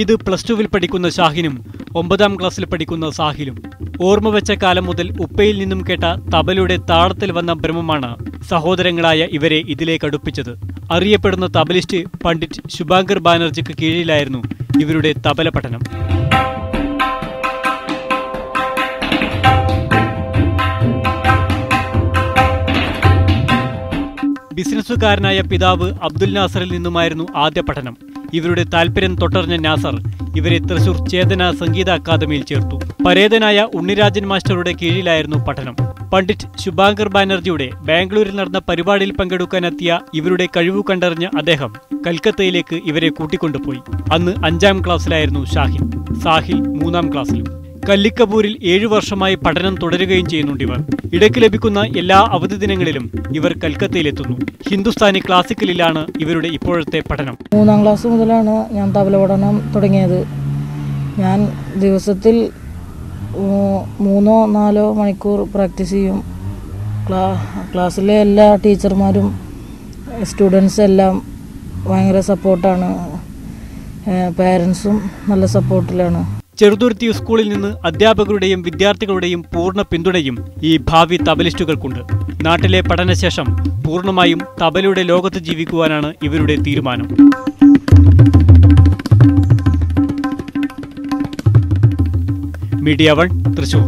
ഇത് +2-ൽ പഠിക്കുന്ന ഷാഹിനും 9ാം ക്ലാസ്സിൽ പഠിക്കുന്ന സാഹിലും. ഓർമ്മ വെച്ച കാലം മുതൽ ഉപ്പയിൽ നിന്നും കേട്ട തബലയുടെ താളത്തിൽ വന്ന ഭ്രമമാണ് സഹോദരങ്ങളായ ഇവരെ ഇതിലേക്ക് അടുപ്പിച്ചത്. അറിയപ്പെടുന്ന തബലിസ്റ്റ് പണ്ഡിറ്റ് ശുഭാങ്കർ ബാനർജിക്ക് കീഴിലായിരുന്നു ഇവരുടെ തബല പഠനം. ബിസിനസ്സുകാരനായ പിതാവ് അബ്ദുൽ നാസറിൽ നിന്നുമായിരുന്നു ആദ്യ പഠനം. ഇവരുടെ താൽപര്യം തൊട്ടറിഞ്ഞ നാസർ ഇവരെ തൃശൂർ ചേതന സംഗീത അക്കാദമിയിൽ ചേർത്തു. പരേതനായ ഉണ്ണിരാജൻ മാസ്റ്ററുടെ കീഴിലായിരുന്നു പഠനം. പണ്ഡിറ്റ് ശുഭാങ്കർ ബാനർജിയുടെ ബാംഗ്ലൂരിൽ നടന്ന പരിപാടിയിൽ പങ്കെടുക്കാനെത്തിയ ഇവരുടെ കഴിവ് കണ്ടറിഞ്ഞ അദ്ദേഹം കൽക്കത്തയിലേക്ക് ഇവരെ കൂട്ടിക്കൊണ്ടുപോയി. അന്ന് 5ാം ക്ലാസ്സിലായിരുന്നു ഷാഹിൻ, സാഹിൽ 3ാം ക്ലാസ്സിലും. കല്ലിക്കപൂരിൽ 7 വർഷമായി പഠനം തുടരുകയും ചെയ്യുന്നുണ്ടിവർ. ഇടയ്ക്ക് ലഭിക്കുന്ന എല്ലാ അവധി ദിനങ്ങളിലും ഇവർ കൽക്കത്തയിലെത്തുന്നു. ഹിന്ദുസ്ഥാനി ക്ലാസിക്കലിലാണ് ഇവരുടെ ഇപ്പോഴത്തെ പഠനം. 3ാം ക്ലാസ് മുതലാണ് ഞാൻ തബല പഠനം തുടങ്ങിയത്. ഞാൻ ദിവസത്തിൽ 3-4 മണിക്കൂർ പ്രാക്ടീസ് ചെയ്യും. ക്ലാസ്സിലെ എല്ലാ ടീച്ചർമാരും സ്റ്റുഡൻസ് എല്ലാം ഭയങ്കര സപ്പോർട്ടാണ്. പാരൻസും നല്ല സപ്പോർട്ടിലാണ്. ചെറുതുരുത്തി സ്കൂളിൽ നിന്ന് അധ്യാപകരുടെയും വിദ്യാർത്ഥികളുടെയും പൂർണ്ണ പിന്തുണയും ഈ ഭാവി തബലിസ്റ്റുകൾക്കുണ്ട്. നാട്ടിലെ പഠനശേഷം പൂർണ്ണമായും തബലയുടെ ലോകത്ത് ജീവിക്കുവാനാണ് ഇവരുടെ തീരുമാനം. മീഡിയ 1 തൃശൂർ.